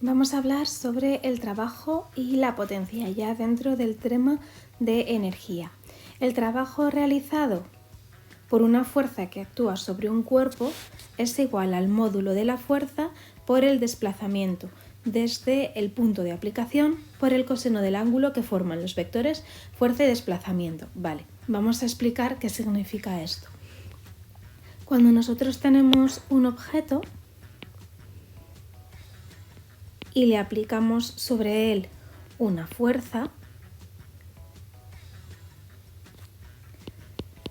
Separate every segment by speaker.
Speaker 1: Vamos a hablar sobre el trabajo y la potencia, ya dentro del tema de energía. El trabajo realizado por una fuerza que actúa sobre un cuerpo es igual al módulo de la fuerza por el desplazamiento desde el punto de aplicación por el coseno del ángulo que forman los vectores fuerza y desplazamiento. Vale, vamos a explicar qué significa esto. Cuando nosotros tenemos un objeto y le aplicamos sobre él una fuerza,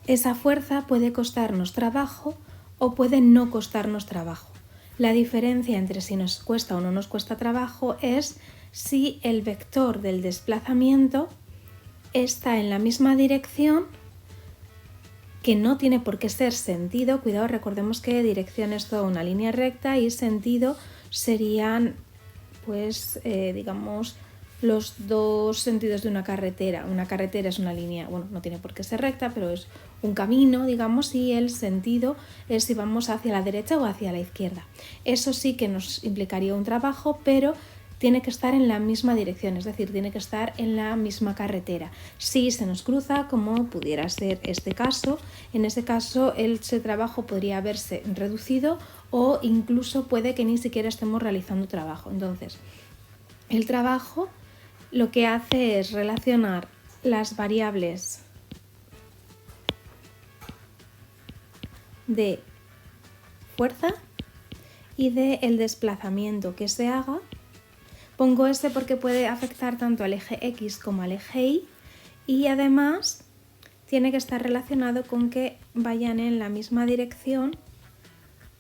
Speaker 1: esa fuerza puede costarnos trabajo o puede no costarnos trabajo. La diferencia entre si nos cuesta o no nos cuesta trabajo es si el vector del desplazamiento está en la misma dirección, que no tiene por qué ser sentido. Cuidado, recordemos que dirección es toda una línea recta y sentido serían digamos, los dos sentidos de una carretera. Una carretera es una línea, bueno, no tiene por qué ser recta, pero es un camino, digamos, y el sentido es si vamos hacia la derecha o hacia la izquierda. Eso sí que nos implicaría un trabajo, pero tiene que estar en la misma dirección, es decir, tiene que estar en la misma carretera. Si se nos cruza, como pudiera ser este caso, en ese caso ese trabajo podría haberse reducido o incluso puede que ni siquiera estemos realizando trabajo. Entonces, el trabajo lo que hace es relacionar las variables de fuerza y del desplazamiento que se haga. Pongo este porque puede afectar tanto al eje X como al eje Y además tiene que estar relacionado con que vayan en la misma dirección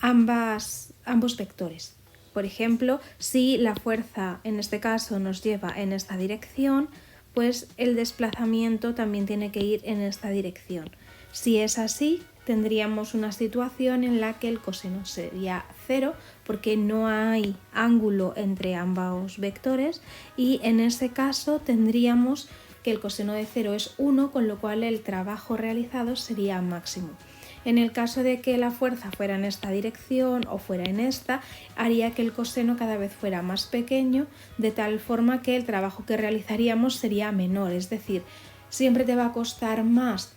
Speaker 1: ambos vectores. Por ejemplo, si la fuerza en este caso nos lleva en esta dirección, pues el desplazamiento también tiene que ir en esta dirección. Si es así, tendríamos una situación en la que el coseno sería 0 porque no hay ángulo entre ambos vectores, y en ese caso tendríamos que el coseno de 0 es 1, con lo cual el trabajo realizado sería máximo. En el caso de que la fuerza fuera en esta dirección o fuera en esta, haría que el coseno cada vez fuera más pequeño, de tal forma que el trabajo que realizaríamos sería menor. Es decir, siempre te va a costar más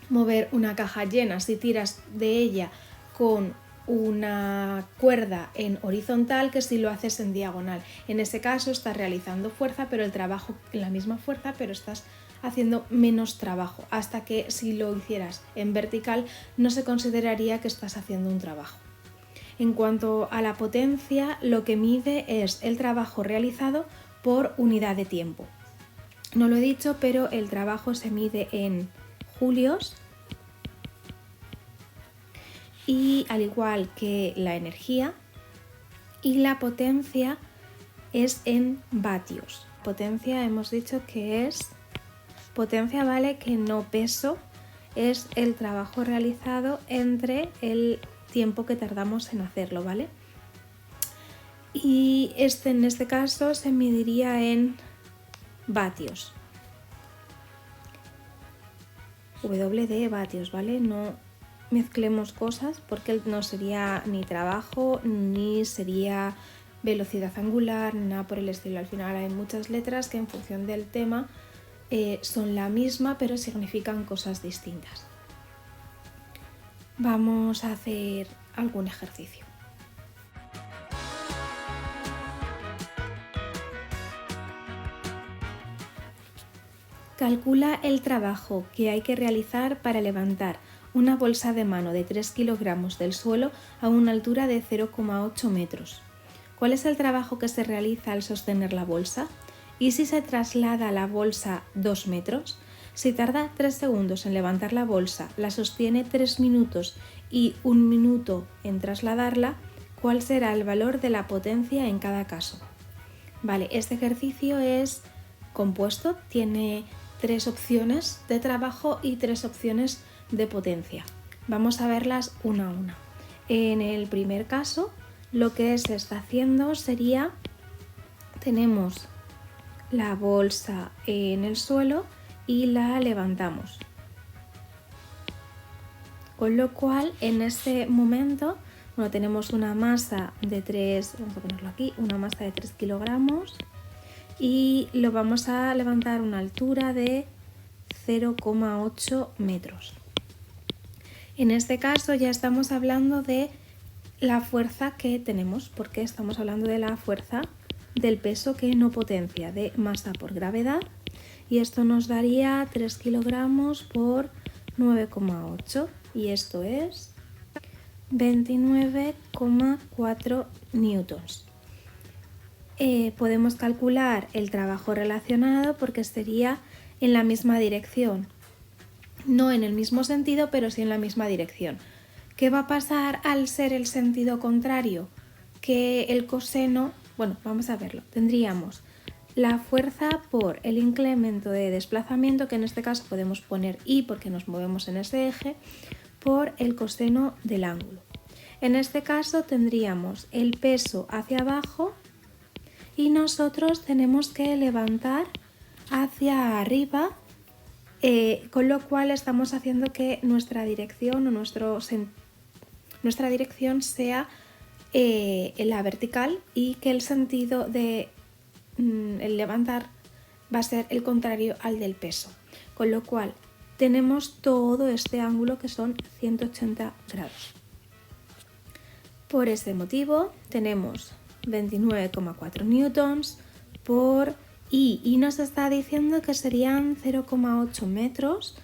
Speaker 1: mover una caja llena si tiras de ella con una cuerda en horizontal que si lo haces en diagonal. En ese caso estás realizando fuerza, pero el trabajo en la misma fuerza, pero estás haciendo menos trabajo, hasta que si lo hicieras en vertical no se consideraría que estás haciendo un trabajo. En cuanto a la potencia, lo que mide es el trabajo realizado por unidad de tiempo. No lo he dicho, pero el trabajo se mide en julios y al igual que la energía, y la potencia es en vatios. Potencia hemos dicho que es potencia, vale, que no peso, es el trabajo realizado entre el tiempo que tardamos en hacerlo, ¿vale? Y en este caso se mediría en vatios. W de vatios, ¿vale? No mezclemos cosas porque no sería ni trabajo ni sería velocidad angular, ni nada por el estilo. Al final hay muchas letras que en función del tema son la misma, pero significan cosas distintas. Vamos a hacer algún ejercicio. Calcula el trabajo que hay que realizar para levantar una bolsa de mano de 3 kilogramos del suelo a una altura de 0,8 metros. ¿Cuál es el trabajo que se realiza al sostener la bolsa? ¿Y si se traslada la bolsa 2 metros? Si tarda 3 segundos en levantar la bolsa, la sostiene 3 minutos y 1 minuto en trasladarla, ¿cuál será el valor de la potencia en cada caso? Vale, este ejercicio es compuesto, tiene 3 opciones de trabajo y 3 opciones de potencia. Vamos a verlas una a una. En el primer caso, lo que se está haciendo sería, tenemos la bolsa en el suelo y la levantamos. Con lo cual, en este momento Bueno, tenemos una masa de 3, vamos a ponerlo aquí, una masa de 3 kilogramos y lo vamos a levantar a una altura de 0,8 metros. En este caso ya estamos hablando de la fuerza que tenemos, porque estamos hablando de la fuerza del peso que no potencia, de masa por gravedad, y esto nos daría 3 kilogramos por 9,8 y esto es 29,4 newtons. Podemos calcular el trabajo relacionado porque sería en la misma dirección, no en el mismo sentido, pero sí en la misma dirección. ¿Qué va a pasar al ser el sentido contrario? Que el coseno, bueno, vamos a verlo, tendríamos la fuerza por el incremento de desplazamiento, que en este caso podemos poner I porque nos movemos en ese eje, por el coseno del ángulo. En este caso tendríamos el peso hacia abajo y nosotros tenemos que levantar hacia arriba, con lo cual estamos haciendo que nuestra dirección o nuestra dirección sea la vertical y que el sentido de el levantar va a ser el contrario al del peso, con lo cual tenemos todo este ángulo que son 180 grados. Por ese motivo tenemos 29,4 newtons por I y nos está diciendo que serían 0,8 metros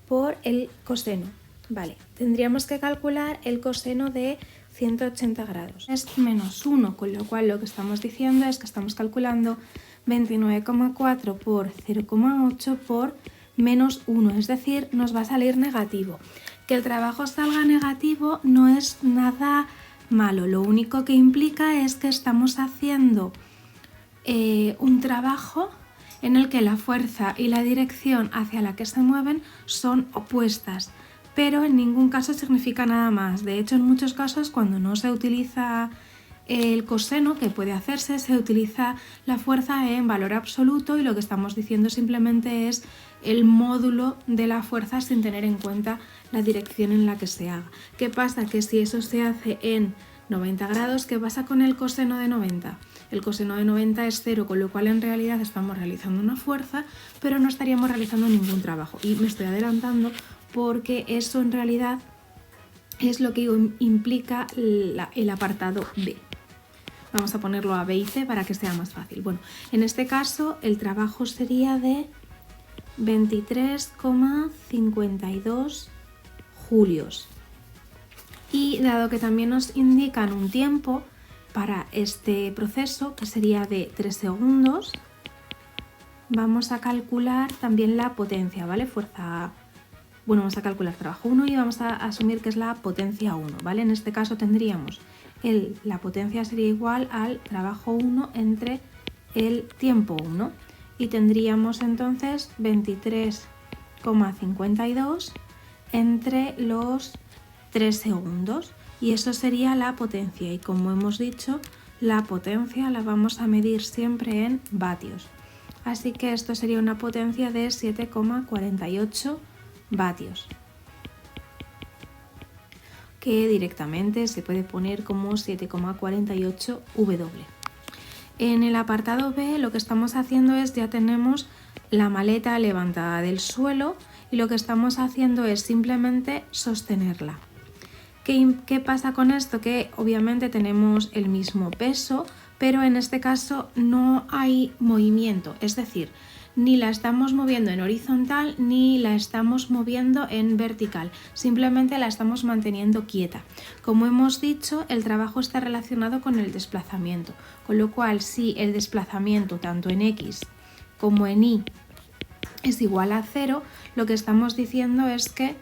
Speaker 1: por el coseno. Vale, tendríamos que calcular el coseno de 180 grados. Es menos 1, con lo cual lo que estamos diciendo es que estamos calculando 29,4 por 0,8 por menos 1, es decir, nos va a salir negativo. Que el trabajo salga negativo no es nada malo, lo único que implica es que estamos haciendo un trabajo en el que la fuerza y la dirección hacia la que se mueven son opuestas, pero en ningún caso significa nada más. De hecho, en muchos casos, cuando no se utiliza el coseno, que puede hacerse, se utiliza la fuerza en valor absoluto y lo que estamos diciendo simplemente es el módulo de la fuerza sin tener en cuenta la dirección en la que se haga. ¿Qué pasa? Que si eso se hace en 90 grados, ¿qué pasa con el coseno de 90? El coseno de 90 es 0, con lo cual en realidad estamos realizando una fuerza, pero no estaríamos realizando ningún trabajo. Y me estoy adelantando porque eso en realidad es lo que implica el apartado B. Vamos a ponerlo a B y C para que sea más fácil. Bueno, en este caso el trabajo sería de 23,52 julios. Y dado que también nos indican un tiempo para este proceso, que sería de 3 segundos, vamos a calcular también la potencia, ¿vale? Vamos a calcular trabajo 1 y vamos a asumir que es la potencia 1, ¿vale? En este caso tendríamos la potencia sería igual al trabajo 1 entre el tiempo 1 y tendríamos entonces 23,52 entre los 3 segundos y eso sería la potencia y como hemos dicho la potencia la vamos a medir siempre en vatios, así que esto sería una potencia de 7,48 vatios que directamente se puede poner como 7,48 W. En el apartado B lo que estamos haciendo es, ya tenemos la maleta levantada del suelo y lo que estamos haciendo es simplemente sostenerla. ¿Qué pasa con esto? Que obviamente tenemos el mismo peso, pero en este caso no hay movimiento, es decir, ni la estamos moviendo en horizontal ni la estamos moviendo en vertical, simplemente la estamos manteniendo quieta. Como hemos dicho, el trabajo está relacionado con el desplazamiento, con lo cual si el desplazamiento tanto en X como en Y es igual a 0, lo que estamos diciendo es que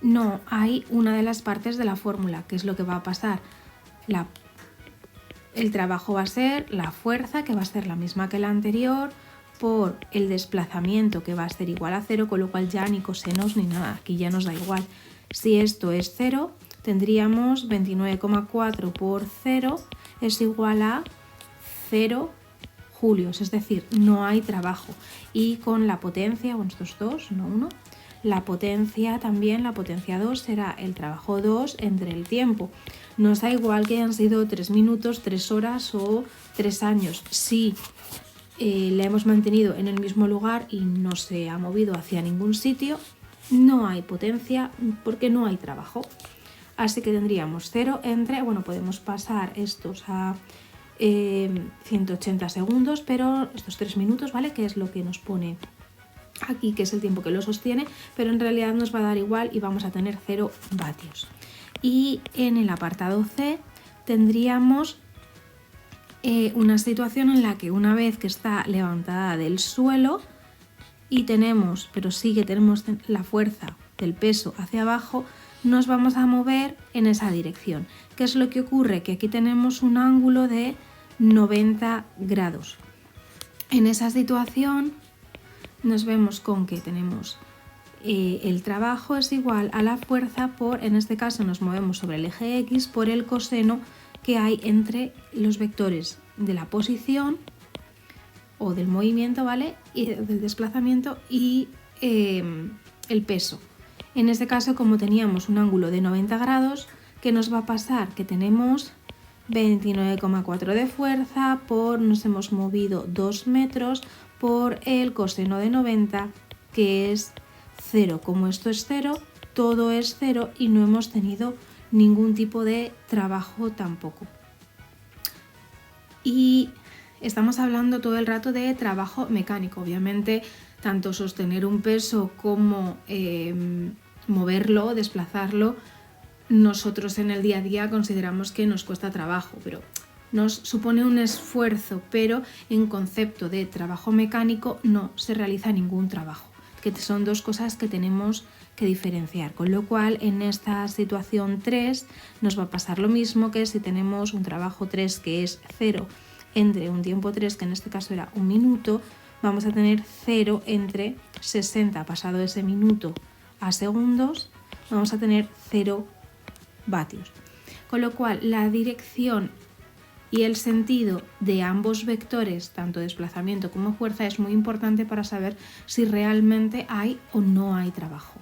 Speaker 1: no hay una de las partes de la fórmula. ¿Qué es lo que va a pasar? El trabajo va a ser la fuerza, que va a ser la misma que la anterior, por el desplazamiento, que va a ser igual a 0, con lo cual ya ni cosenos ni nada, aquí ya nos da igual. Si esto es 0, tendríamos 29,4 por 0 es igual a 0 julios, es decir, no hay trabajo. Y con la potencia, con estos dos, no 1, la potencia también, la potencia 2 será el trabajo 2 entre el tiempo. Nos da igual que hayan sido 3 minutos, 3 horas o 3 años. Si la hemos mantenido en el mismo lugar y no se ha movido hacia ningún sitio, no hay potencia porque no hay trabajo. Así que tendríamos 0 entre, bueno, podemos pasar estos a 180 segundos, pero estos 3 minutos, ¿vale? Que es lo que nos pone aquí, que es el tiempo que lo sostiene, pero en realidad nos va a dar igual y vamos a tener 0 vatios. Y en el apartado C tendríamos una situación en la que una vez que está levantada del suelo y tenemos, pero sí que tenemos la fuerza del peso hacia abajo, nos vamos a mover en esa dirección. ¿Qué es lo que ocurre? Que aquí tenemos un ángulo de 90 grados. En esa situación nos vemos con que tenemos el trabajo es igual a la fuerza por, en este caso nos movemos sobre el eje X, por el coseno que hay entre los vectores de la posición o del movimiento, ¿vale? Y del desplazamiento y el peso. En este caso, como teníamos un ángulo de 90 grados, ¿qué nos va a pasar? Que tenemos 29,4 de fuerza por, nos hemos movido 2 metros por el coseno de 90, que es 0. Como esto es 0, todo es 0 y no hemos tenido ningún tipo de trabajo tampoco. Y estamos hablando todo el rato de trabajo mecánico. Obviamente, tanto sostener un peso como moverlo, desplazarlo, nosotros en el día a día consideramos que nos cuesta trabajo, pero nos supone un esfuerzo, pero en concepto de trabajo mecánico no se realiza ningún trabajo, que son dos cosas que tenemos que diferenciar, con lo cual en esta situación 3 nos va a pasar lo mismo que si tenemos un trabajo 3 que es 0 entre un tiempo 3, que en este caso era 1 minuto, vamos a tener 0 entre 60 pasado ese minuto a segundos, vamos a tener 0 vatios. Con lo cual la dirección y el sentido de ambos vectores, tanto desplazamiento como fuerza, es muy importante para saber si realmente hay o no hay trabajo.